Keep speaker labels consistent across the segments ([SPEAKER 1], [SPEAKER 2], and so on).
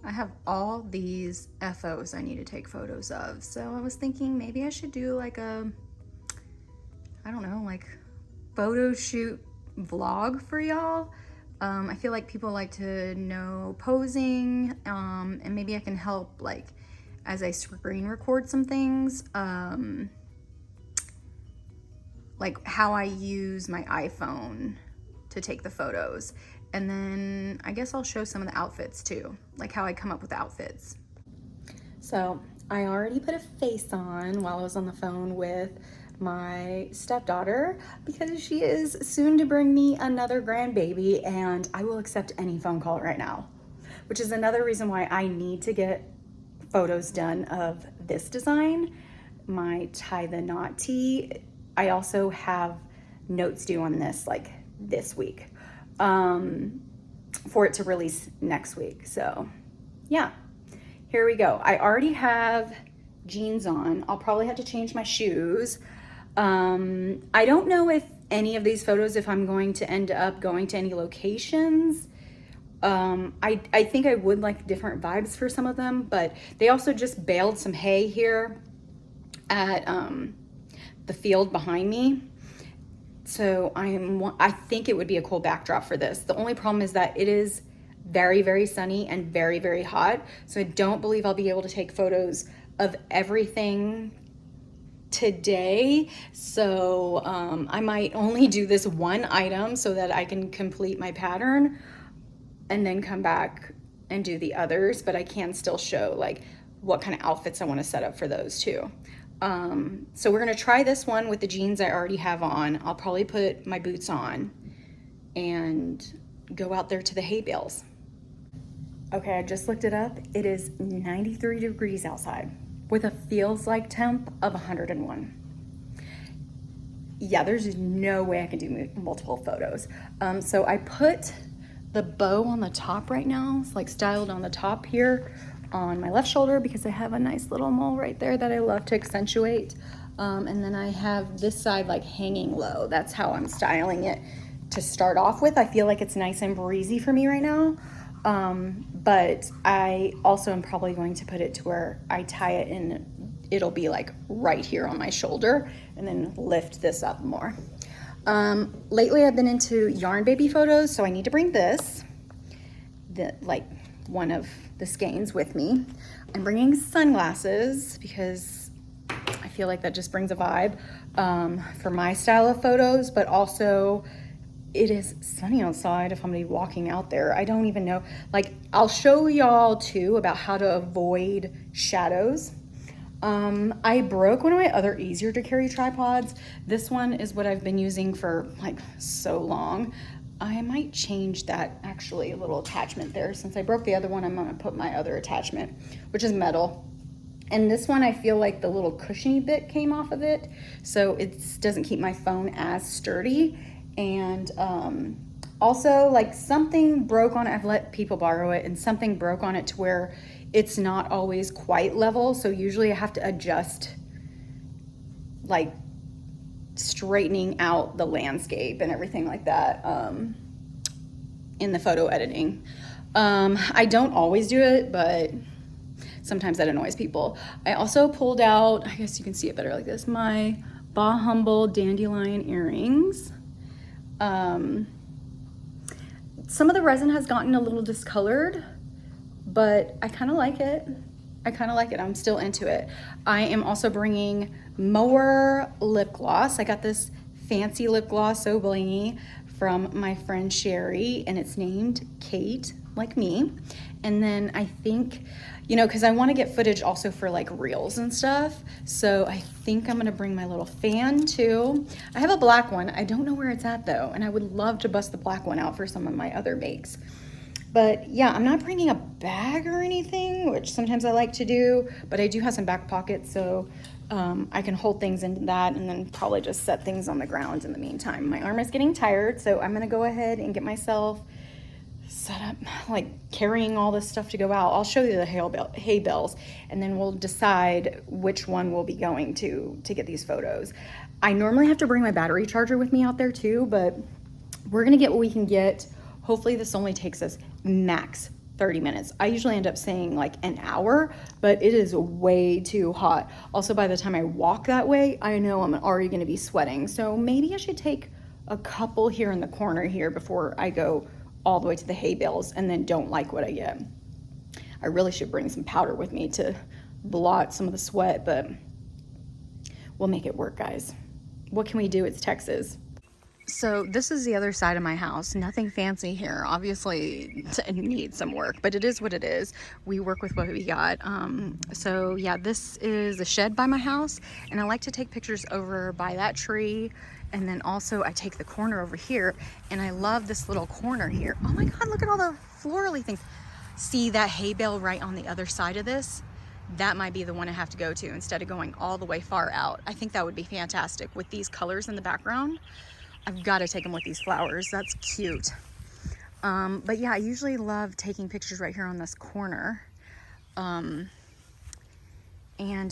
[SPEAKER 1] I have all these FOs I need to take photos of. So I was thinking maybe I should do like a, I don't know, like photo shoot vlog for y'all. I feel like people like to know posing, and maybe I can help like as I screen record some things, like how I use my iPhone to take the photos. And then I guess I'll show some of the outfits too, like how I come up with outfits. So I already put a face on while I was on the phone with my stepdaughter because she is soon to bring me another grandbaby, and I will accept any phone call right now, which is another reason why I need to get photos done of this design, my tie the knot tee. I also have notes due on this like this week, for it to release next week. So yeah, here we go. I already have jeans on. I'll probably have to change my shoes. I don't know if any of these photos, if I'm going to end up going to any locations. I think I would like different vibes for some of them, but they also just baled some hay here at the field behind me. So I think it would be a cool backdrop for this. The only problem is that it is very, very sunny and very, very hot. So I don't believe I'll be able to take photos of everything today. So I might only do this one item so that I can complete my pattern and then come back and do the others, but I can still show like what kind of outfits I want to set up for those too. So we're gonna try this one with the jeans I already have on. I'll probably put my boots on and go out there to the hay bales. Okay, I just looked it up. It is 93 degrees outside with a feels like temp of 101. Yeah, there's no way I can do multiple photos. So I put the bow on the top right now. It's like styled on the top here on my left shoulder because I have a nice little mole right there that I love to accentuate. And then I have this side like hanging low. That's how I'm styling it to start off with. I feel like it's nice and breezy for me right now. But I also am probably going to put it to where I tie it and it'll be like right here on my shoulder and then lift this up more. Lately I've been into yarn baby photos, so I need to bring this, like one of the skeins with me. I'm bringing sunglasses because I feel like that just brings a vibe for my style of photos, but also it is sunny outside if I'm gonna be walking out there. I don't even know, like I'll show y'all too about how to avoid shadows. I broke one of my other easier to carry tripods. This one is what I've been using for like so long. I might change that actually, a little attachment there. Since I broke the other one, I'm gonna put my other attachment, which is metal. And this one, I feel like the little cushiony bit came off of it, so it doesn't keep my phone as sturdy. And also like something broke on it. I've let people borrow it and something broke on it to where it's not always quite level. So usually I have to adjust, like straightening out the landscape and everything like that in the photo editing. I don't always do it, but sometimes that annoys people. I also pulled out, I guess you can see it better like this, my Bah Humble dandelion earrings. Some of the resin has gotten a little discolored, but I kind of like it. I'm still into it. I am also bringing more lip gloss. I got this fancy lip gloss, so blingy, from my friend Sherry, and it's named Kate, like me. And then I think, you know, because I want to get footage also for like reels and stuff. So I think I'm going to bring my little fan too. I have a black one. I don't know where it's at though. And I would love to bust the black one out for some of my other makes. But yeah, I'm not bringing a bag or anything, which sometimes I like to do, but I do have some back pockets, so I can hold things in that and then probably just set things on the ground in the meantime. My arm is getting tired, so I'm gonna go ahead and get myself set up, like carrying all this stuff to go out. I'll show you the hay bales, and then we'll decide which one we'll be going to get these photos. I normally have to bring my battery charger with me out there too, but we're gonna get what we can get. Hopefully this only takes us max 30 minutes. I usually end up saying like an hour, but it is way too hot. Also, by the time I walk that way, I know I'm already gonna be sweating. So maybe I should take a couple here in the corner here before I go all the way to the hay bales and then don't like what I get. I really should bring some powder with me to blot some of the sweat, but we'll make it work, guys. What can we do? It's Texas. So this is the other side of my house. Nothing fancy here. Obviously, it needs some work, but it is what it is. We work with what we got. So yeah, this is a shed by my house, and I like to take pictures over by that tree. And then also I take the corner over here, and I love this little corner here. Oh my God, look at all the florally things. See that hay bale right on the other side of this? That might be the one I have to go to instead of going all the way far out. I think that would be fantastic with these colors in the background. I've got to take them with these flowers. That's cute. But yeah, I usually love taking pictures right here on this corner. And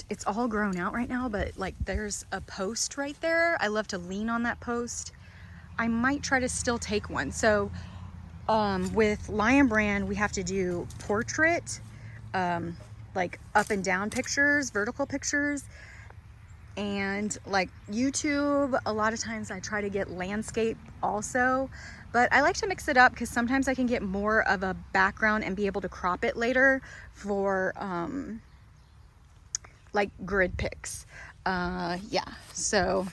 [SPEAKER 1] it's all grown out right now, but like there's a post right there. I love to lean on that post. I might try to still take one. So with Lion Brand, we have to do portrait, like up and down pictures, vertical pictures. And like YouTube, a lot of times I try to get landscape also, but I like to mix it up because sometimes I can get more of a background and be able to crop it later for like grid pics. Yeah, so,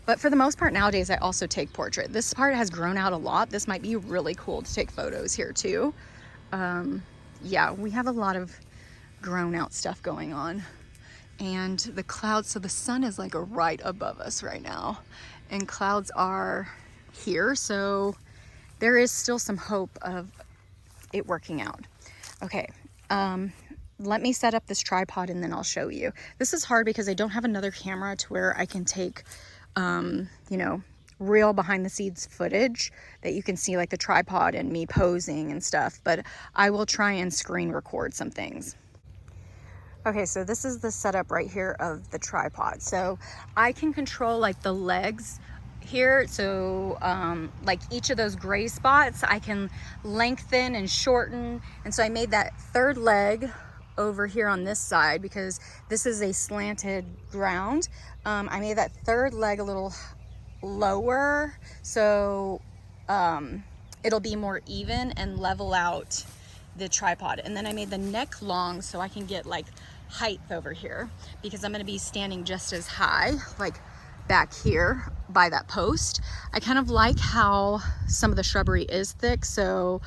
[SPEAKER 1] but for the most part nowadays, I also take portrait. This part has grown out a lot. This might be really cool to take photos here too. Yeah, we have a lot of grown out stuff going on. And the clouds, so the sun is like right above us right now, and clouds are here, so there is still some hope of it working out. Okay, let me set up this tripod and then I'll show you. This is hard because I don't have another camera to where I can take you know, real behind the scenes footage that you can see, like the tripod and me posing and stuff, but I will try and screen record some things. Okay, so this is the setup right here of the tripod. So I can control like the legs here. So like each of those gray spots, I can lengthen and shorten. And so I made that third leg over here on this side because this is a slanted ground. I made that third leg a little lower, so it'll be more even and level out the tripod. And then I made the neck long so I can get like height over here because I'm going to be standing just as high like back here by that post. I kind of like how some of the shrubbery is thick, so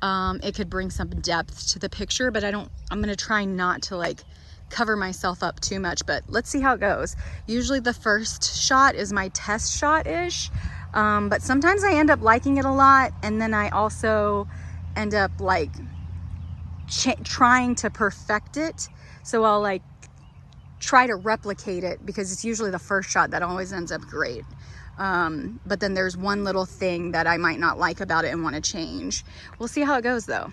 [SPEAKER 1] it could bring some depth to the picture, but I'm going to try not to like cover myself up too much, but let's see how it goes. Usually the first shot is my test shot-ish, but sometimes I end up liking it a lot, and then I also end up like trying to perfect it. So I'll like try to replicate it because it's usually the first shot that always ends up great. But then there's one little thing that I might not like about it and want to change. We'll see how it goes though.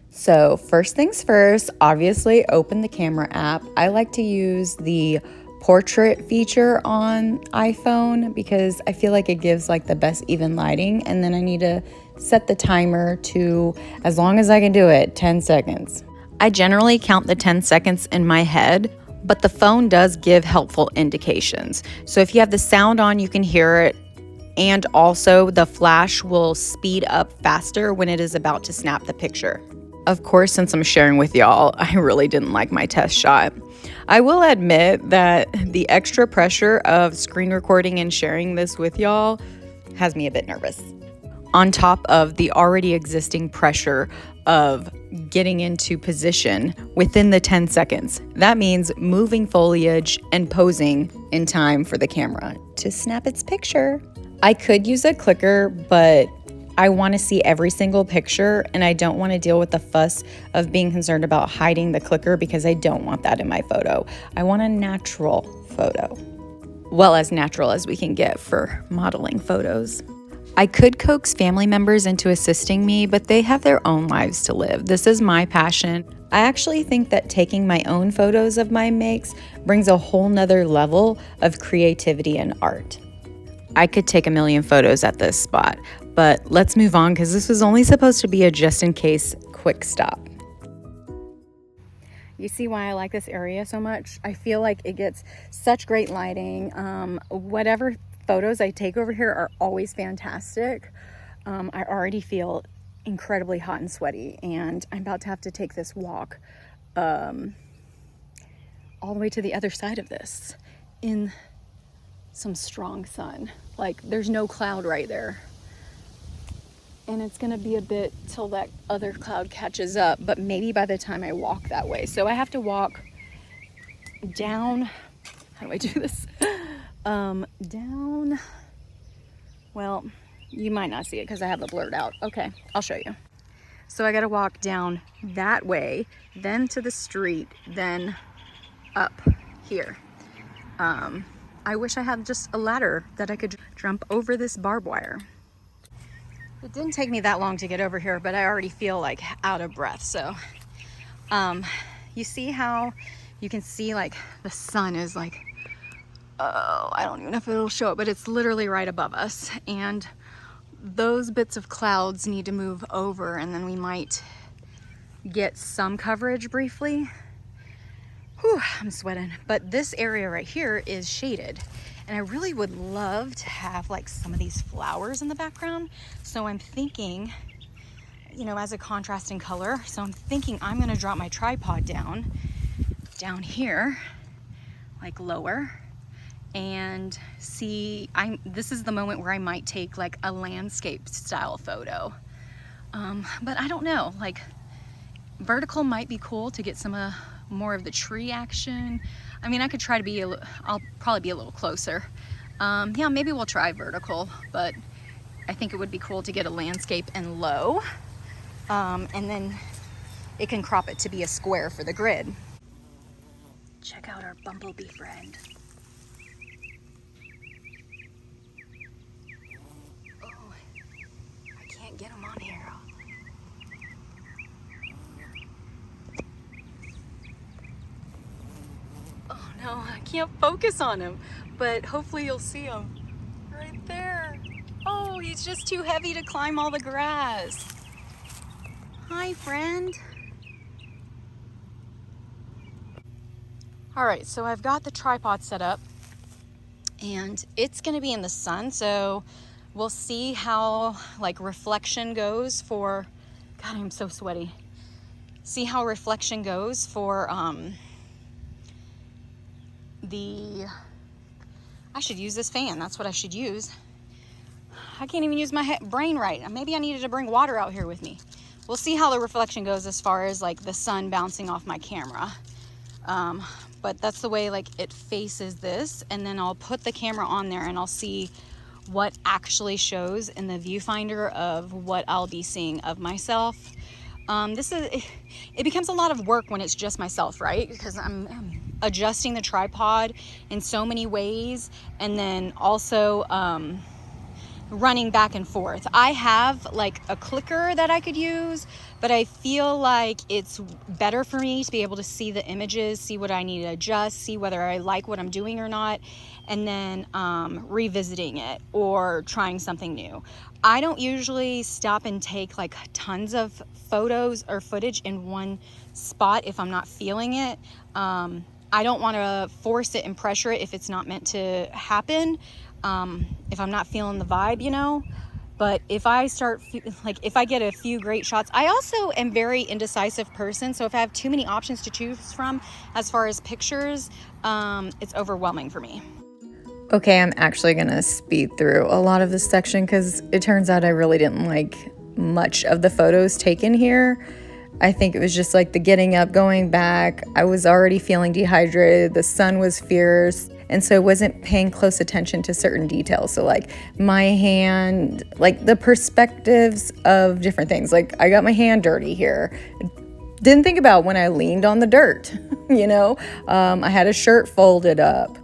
[SPEAKER 1] So first things first, obviously open the camera app. I like to use the portrait feature on iPhone because I feel like it gives like the best even lighting, and then I need to set the timer to, as long as I can do it, 10 seconds. I generally count the 10 seconds in my head, but the phone does give helpful indications. So if you have the sound on, you can hear it, and also the flash will speed up faster when it is about to snap the picture. Of course, since I'm sharing with y'all, I really didn't like my test shot. I will admit that the extra pressure of screen recording and sharing this with y'all has me a bit nervous. On top of the already existing pressure of getting into position within the 10 seconds. That means moving foliage and posing in time for the camera to snap its picture. I could use a clicker, but I want to see every single picture, and I don't want to deal with the fuss of being concerned about hiding the clicker because I don't want that in my photo. I want a natural photo. Well, as natural as we can get for modeling photos. I could coax family members into assisting me, but they have their own lives to live. This is my passion. I actually think that taking my own photos of my makes brings a whole nother level of creativity and art. I could take a million photos at this spot, but let's move on because this was only supposed to be a just in case quick stop. You see why I like this area so much? I feel like it gets such great lighting. Whatever photos I take over here are always fantastic. I already feel incredibly hot and sweaty, and I'm about to have to take this walk all the way to the other side of this in some strong sun. Like, there's no cloud right there. And it's gonna be a bit till that other cloud catches up, but maybe by the time I walk that way. So I have to walk down, how do I do this? Down, well, you might not see it because I have it blurred out. Okay, I'll show you. So I gotta walk down that way, then to the street, then up here. I wish I had just a ladder that I could jump over this barbed wire. It didn't take me that long to get over here, but I already feel like out of breath. So you see how you can see like the sun is like, oh, I don't even know if it'll show it, but it's literally right above us. And those bits of clouds need to move over, and then we might get some coverage briefly. Whew, I'm sweating. But this area right here is shaded. And I really would love to have like some of these flowers in the background. So I'm thinking, you know, as a contrasting color. So I'm thinking I'm gonna drop my tripod down here, like lower, and see, this is the moment where I might take like a landscape style photo. But I don't know, like vertical might be cool to get some more of the tree action. I mean, I could try to be, I'll probably be a little closer. Yeah, maybe we'll try vertical, but I think it would be cool to get a landscape and low. And then it can crop it to be a square for the grid. Check out our bumblebee friend. Oh, I can't get him on here. No, I can't focus on him, but hopefully you'll see him right there. Oh, he's just too heavy to climb all the grass. Hi, friend. All right, so I've got the tripod set up and it's gonna be in the sun, so we'll see how like reflection goes for, God, I'm so sweaty. See how reflection goes for, I should use this fan. That's what I should use. I can't even use my brain right. Maybe I needed to bring water out here with me. We'll see how the reflection goes as far as like the sun bouncing off my camera. But that's the way like it faces this, and then I'll put the camera on there and I'll see what actually shows in the viewfinder of what I'll be seeing of myself. It becomes a lot of work when it's just myself, right? Because I'm adjusting the tripod in so many ways, and then also running back and forth. I have like a clicker that I could use, but I feel like it's better for me to be able to see the images, see what I need to adjust, see whether I like what I'm doing or not, and then revisiting it or trying something new. I don't usually stop and take like tons of photos or footage in one spot if I'm not feeling it. I don't want to force it and pressure it if it's not meant to happen. If I'm not feeling the vibe, you know. But if I start, like if I get a few great shots, I also am very indecisive person. So if I have too many options to choose from as far as pictures, it's overwhelming for me.
[SPEAKER 2] Okay, I'm actually gonna speed through a lot of this section because it turns out I really didn't like much of the photos taken here. I think it was just like the getting up, going back. I was already feeling dehydrated. The sun was fierce. And so I wasn't paying close attention to certain details. So like my hand, like the perspectives of different things. Like I got my hand dirty here. Didn't think about when I leaned on the dirt, you know? I had a shirt folded up.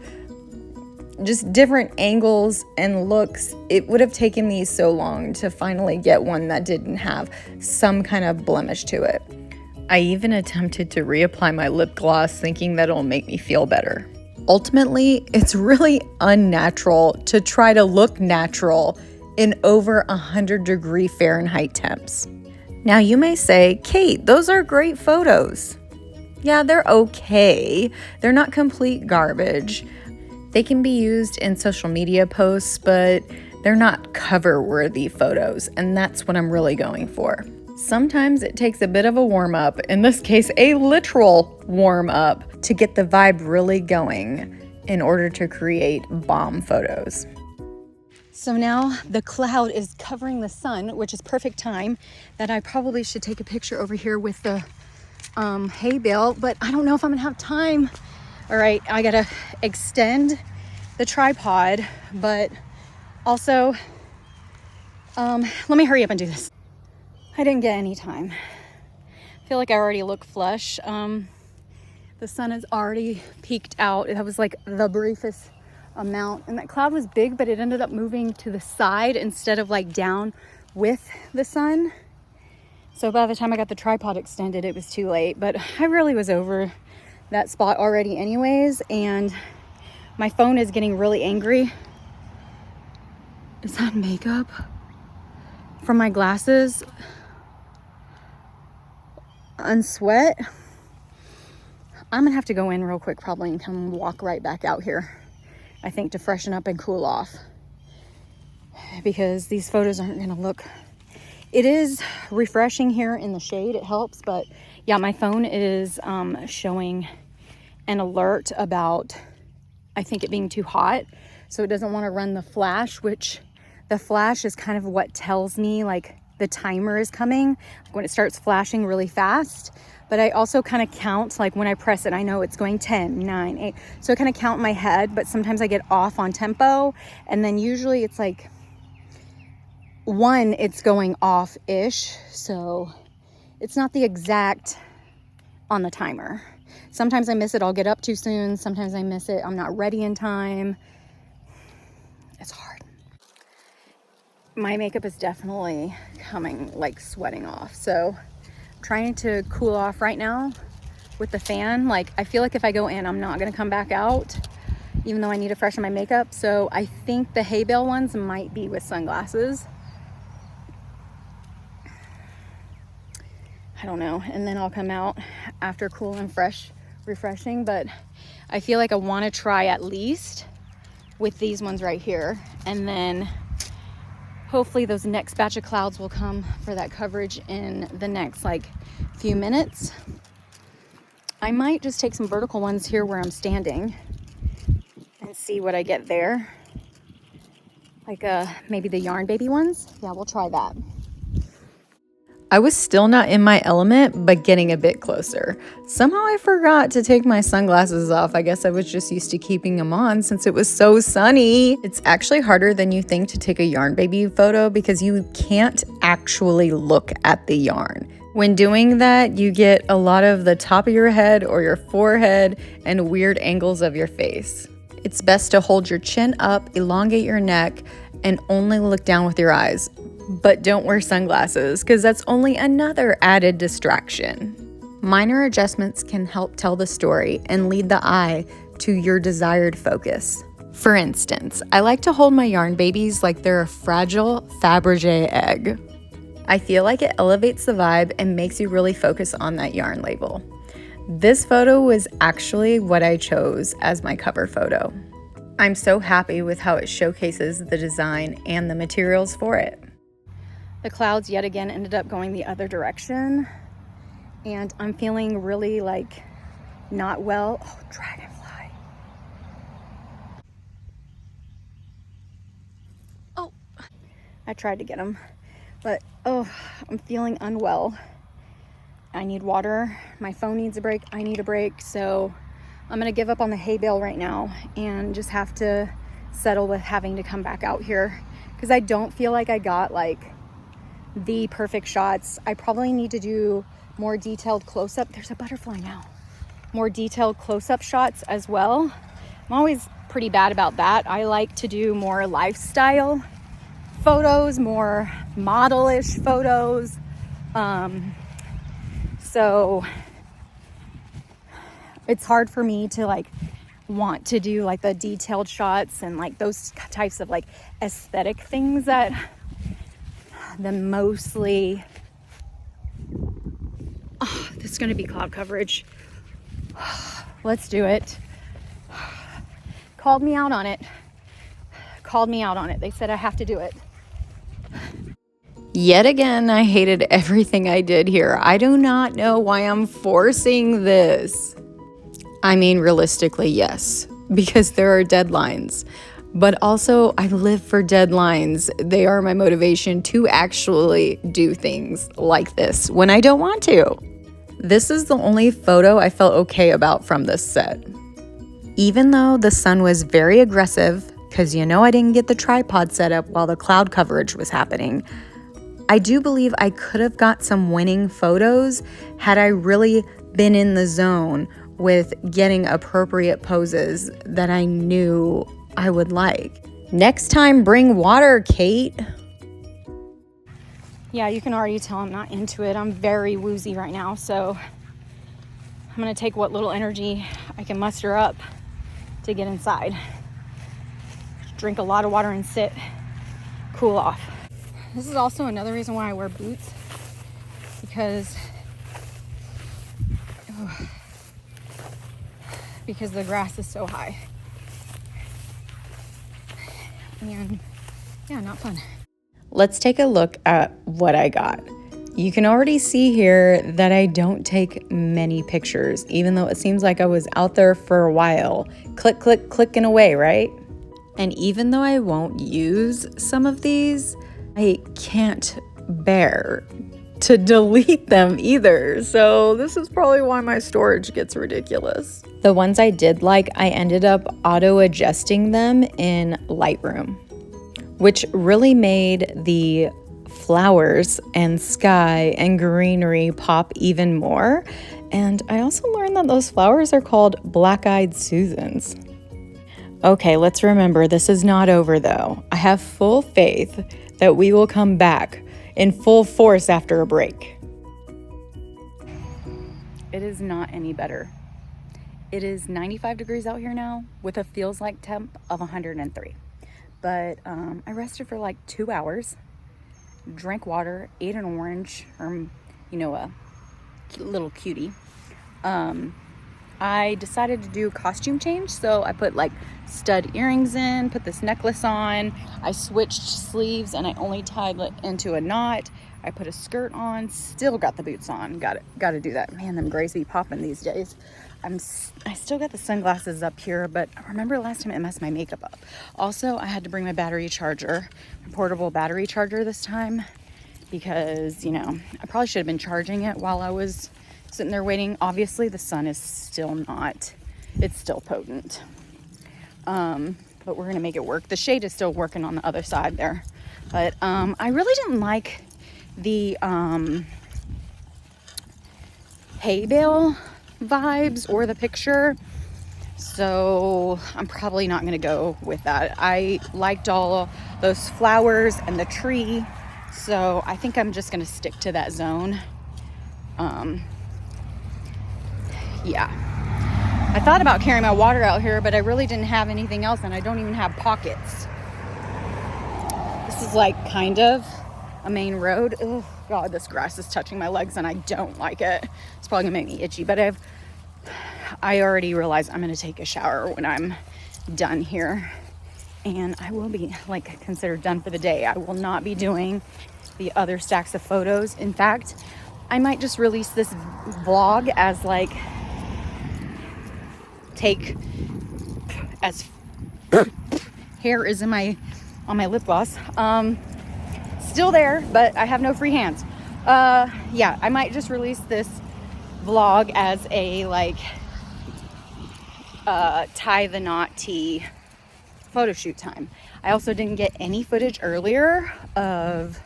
[SPEAKER 2] Just different angles and looks. It would have taken me so long to finally get one that didn't have some kind of blemish to it. I even attempted to reapply my lip gloss thinking that it'll make me feel better. Ultimately, it's really unnatural to try to look natural in over 100 degree Fahrenheit temps. Now you may say, Kate, those are great photos. Yeah, they're okay. They're not complete garbage. They can be used in social media posts, but they're not cover-worthy photos, and that's what I'm really going for. Sometimes it takes a bit of a warm-up, in this case, a literal warm-up, to get the vibe really going in order to create bomb photos. So now the cloud is covering the sun, which is perfect time that I probably should take a picture over here with the hay bale, but I don't know if I'm gonna have time. All right, I gotta extend the tripod, but also, let me hurry up and do this. I didn't get any time. I feel like I already look flush. The sun has already peaked out. That was like the briefest amount, and that cloud was big, but it ended up moving to the side instead of like down with the sun. So by the time I got the tripod extended, it was too late, but I really was over that spot already anyways, and my phone is getting really angry. Is that makeup from my glasses unsweat? I'm gonna have to go in real quick probably and come walk right back out here, I think, to freshen up and cool off, because these photos aren't gonna look. It is refreshing here in the shade, it helps, but yeah, my phone is showing an alert about, I think, it being too hot, so it doesn't want to run the flash, which the flash is kind of what tells me like the timer is coming, when it starts flashing really fast. But I also kind of count, like when I press it, I know it's going 10, 9, 8. So I kind of count in my head, but sometimes I get off on tempo. And then usually it's like 1, it's going off-ish. So it's not the exact on the timer. Sometimes I miss it, I'll get up too soon. Sometimes I miss it, I'm not ready in time. It's hard. My makeup is definitely coming, like sweating off. So I'm trying to cool off right now with the fan. Like, I feel like if I go in, I'm not gonna come back out, even though I need to freshen my makeup. So I think the hay bale ones might be with sunglasses. I don't know. And then I'll come out after cool and fresh, refreshing. But I feel like I wanna try at least with these ones right here. And then hopefully those next batch of clouds will come for that coverage in the next like few minutes. I might just take some vertical ones here where I'm standing and see what I get there. Like maybe the yarn baby ones. Yeah, we'll try that. I was still not in my element, but getting a bit closer. Somehow I forgot to take my sunglasses off. I guess I was just used to keeping them on since it was so sunny. It's actually harder than you think to take a yarn baby photo because you can't actually look at the yarn. When doing that, you get a lot of the top of your head or your forehead and weird angles of your face. It's best to hold your chin up, elongate your neck, and only look down with your eyes. But don't wear sunglasses because that's only another added distraction. Minor adjustments can help tell the story and lead the eye to your desired focus. For instance, I like to hold my yarn babies like they're a fragile Fabergé egg. I feel like it elevates the vibe and makes you really focus on that yarn label. This photo was actually what I chose as my cover photo. I'm so happy with how it showcases the design and the materials for it. The clouds yet again ended up going the other direction, and I'm feeling really like not well. Oh, dragonfly. Oh, I tried to get him, but oh, I'm feeling unwell. I need water, my phone needs a break, I need a break, so I'm gonna give up on the hay bale right now and just have to settle with having to come back out here because I don't feel like I got like the perfect shots. I probably need to do more detailed close-up. There's a butterfly now. More detailed close-up shots as well. I'm always pretty bad about that. I like to do more lifestyle photos, more model-ish photos. So it's hard for me to like want to do like the detailed shots and like those types of like aesthetic things that the mostly
[SPEAKER 1] gonna be cloud coverage. Let's do it. Called me out on it. They said I have to do it.
[SPEAKER 2] Yet again, I hated everything I did here. I do not know why I'm forcing this. I mean, realistically, yes, because there are deadlines. But also, I live for deadlines. They are my motivation to actually do things like this when I don't want to. This is the only photo I felt okay about from this set. Even though the sun was very aggressive, because you know I didn't get the tripod set up while the cloud coverage was happening, I do believe I could have got some winning photos had I really been in the zone with getting appropriate poses that I knew I would like. Next time, bring water, Kate.
[SPEAKER 1] Yeah, you can already tell I'm not into it. I'm very woozy right now, so I'm gonna take what little energy I can muster up to get inside. Drink a lot of water and sit, cool off. This is also another reason why I wear boots, because the grass is so high. And yeah, not fun.
[SPEAKER 2] Let's take a look at what I got. You can already see here that I don't take many pictures, even though it seems like I was out there for a while. Click, click, clicking away, right? And even though I won't use some of these, I can't bear to delete them either. So this is probably why my storage gets ridiculous. The ones I did like, I ended up auto-adjusting them in Lightroom, which really made the flowers and sky and greenery pop even more. And I also learned that those flowers are called black-eyed Susans. Okay, let's remember, this is not over though. I have full faith that we will come back in full force after a break.
[SPEAKER 1] It is not any better. It is 95 degrees out here now with a feels like temp of 103. But I rested for like 2 hours, drank water, ate an orange, or a little cutie. I decided to do a costume change, so I put like stud earrings in, put this necklace on, I switched sleeves and I only tied it into a knot. I put a skirt on, still got the boots on. Got to do that. Man, them grays be popping these days. I still got the sunglasses up here, but I remember last time it messed my makeup up. Also, I had to bring my battery charger, my portable battery charger this time, because I probably should have been charging it while I was sitting there waiting. Obviously, the sun is still not, it's still potent. But we're gonna make it work. The shade is still working on the other side there. But I really didn't like the hay bale vibes or the picture. So I'm probably not gonna go with that. I liked all those flowers and the tree. So I think I'm just gonna stick to that zone. Yeah. I thought about carrying my water out here, but I really didn't have anything else, and I don't even have pockets. This is like kind of a main road. Oh God, this grass is touching my legs and I don't like it. It's probably gonna make me itchy, but I already realized I'm gonna take a shower when I'm done here, and I will be like considered done for the day. I will not be doing the other stacks of photos. In fact, I might just release this vlog as like take as hair is on my lip gloss. Still there, but I have no free hands. Yeah, I might just release this vlog as a like tie the knot tee photo shoot time. I also didn't get any footage earlier of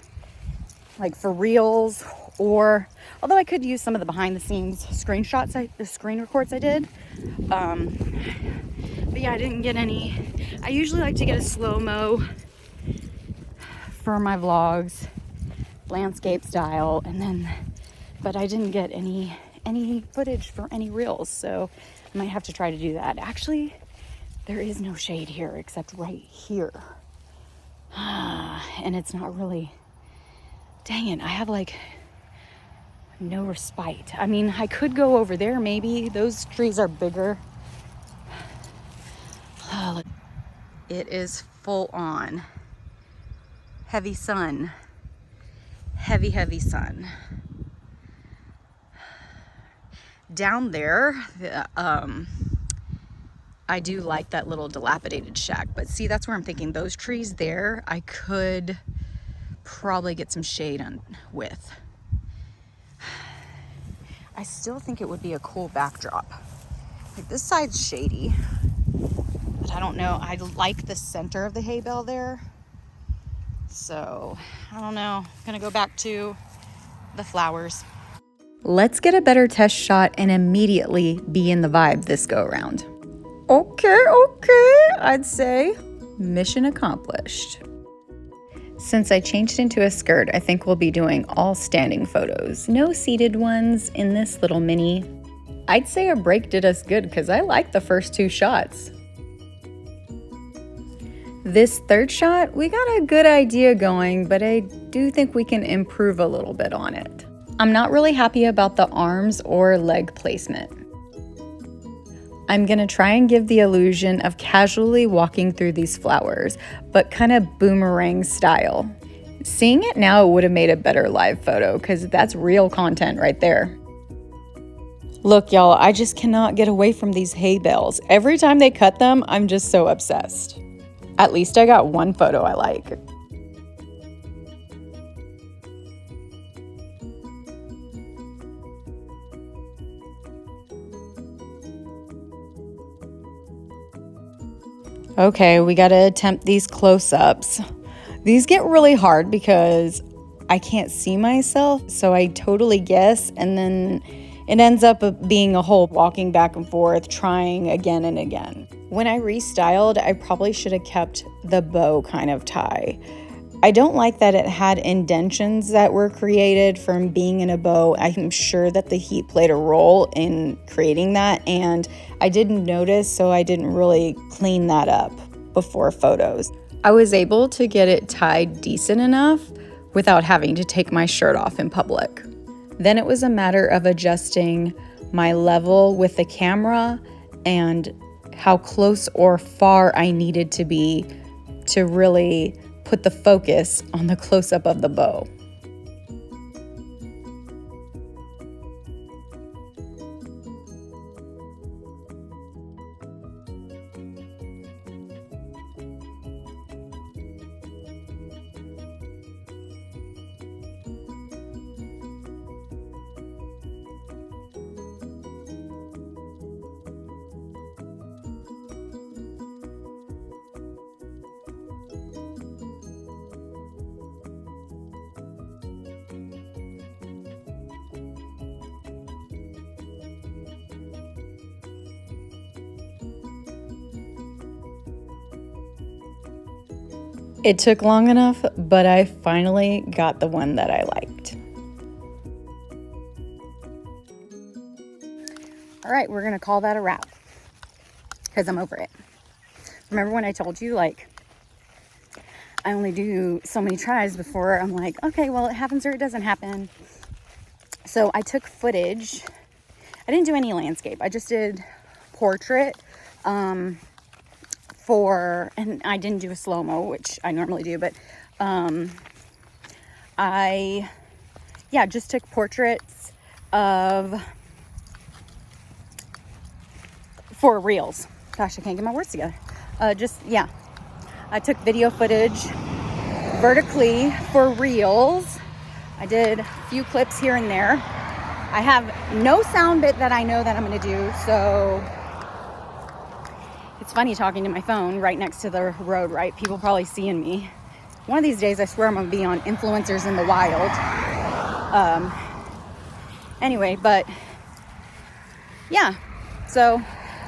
[SPEAKER 1] like for reels, or although I could use some of the behind the scenes screenshots, the screen records I did. But yeah, I didn't get any. I usually like to get a slow-mo for my vlogs, landscape style, but I didn't get any footage for any reels, so I might have to try to do that. Actually, there is no shade here except right here. And it's not really, dang it, I have like no respite. I mean, I could go over there maybe. Those trees are bigger. It is full on. Heavy sun. Heavy sun. Down there, I do like that little dilapidated shack, but see, that's where I'm thinking those trees there, I could probably get some shade on with. I still think it would be a cool backdrop. Like, this side's shady, but I don't know. I like the center of the hay bale there. So, I don't know. I'm gonna go back to the flowers.
[SPEAKER 2] Let's get a better test shot and immediately be in the vibe this go around. Okay, I'd say mission accomplished. Since I changed into a skirt, I think we'll be doing all standing photos. No seated ones in this little mini. I'd say a break did us good because I like the first 2 shots. This third shot, we got a good idea going, but I do think we can improve a little bit on it. I'm not really happy about the arms or leg placement. I'm gonna try and give the illusion of casually walking through these flowers, but kind of boomerang style. Seeing it now, it would have made a better live photo because that's real content right there. Look, y'all, I just cannot get away from these hay bales. Every time they cut them, I'm just so obsessed. At least I got one photo I like. Okay, we gotta attempt these close-ups. These get really hard because I can't see myself, so I totally guess, and then it ends up being a whole walking back and forth, trying again and again. When I restyled, I probably should have kept the bow kind of tie. I don't like that it had indentions that were created from being in a bow. I'm sure that the heat played a role in creating that, and I didn't notice, so I didn't really clean that up before photos. I was able to get it tied decent enough without having to take my shirt off in public. Then it was a matter of adjusting my level with the camera and how close or far I needed to be to really put the focus on the close-up of the bow. It took long enough, but I finally got the one that I liked.
[SPEAKER 1] All right, we're gonna call that a wrap because I'm over it. Remember when I told you, like, I only do so many tries before I'm like, okay, well, it happens or it doesn't happen. So I took footage. I didn't do any landscape. I just did portrait and I didn't do a slow-mo, which I normally do, but I just took portraits for reels. Gosh, I can't get my words together. I took video footage vertically for reels. I did a few clips here and there. I have no sound bit that I know that I'm going to do, so it's funny talking to my phone right next to the road, right? People probably seeing me. One of these days, I swear I'm going to be on Influencers in the Wild. Anyway, but yeah, so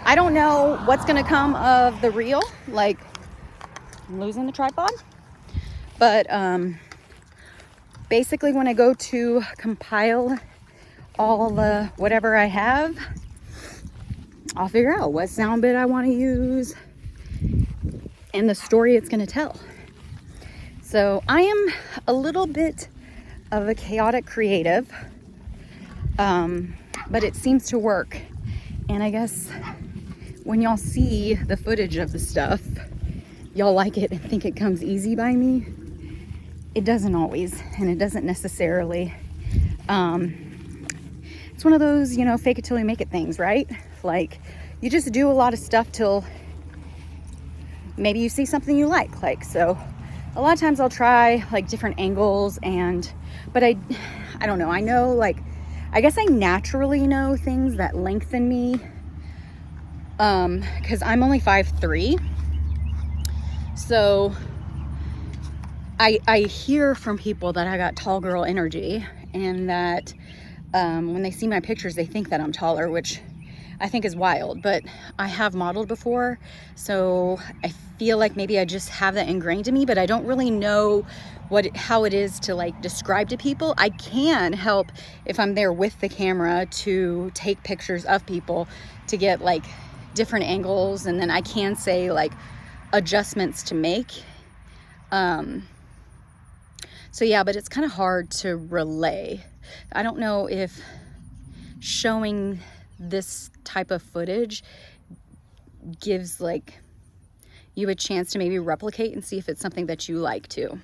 [SPEAKER 1] I don't know what's going to come of the reel. Like, I'm losing the tripod. But basically, when I go to compile all the whatever I have, I'll figure out what sound bit I want to use and the story it's going to tell. So I am a little bit of a chaotic creative. But it seems to work. And I guess when y'all see the footage of the stuff, y'all like it and think it comes easy by me. It doesn't always, and it doesn't necessarily. It's one of those, you know, fake it till you make it things, right? Like, you just do a lot of stuff till maybe you see something you like. So a lot of times I'll try like different angles, but I don't know. I know, like, I guess I naturally know things that lengthen me, because I'm only 5'3". So I hear from people that I got tall girl energy, and that when they see my pictures, they think that I'm taller, which I think is wild. But I have modeled before, so I feel like maybe I just have that ingrained in me, but I don't really know how it is to like describe to people. I can help if I'm there with the camera to take pictures of people to get like different angles, and then I can say like adjustments to make. So yeah, but it's kind of hard to relay. I don't know if showing this type of footage gives like you a chance to maybe replicate and see if it's something that you like too.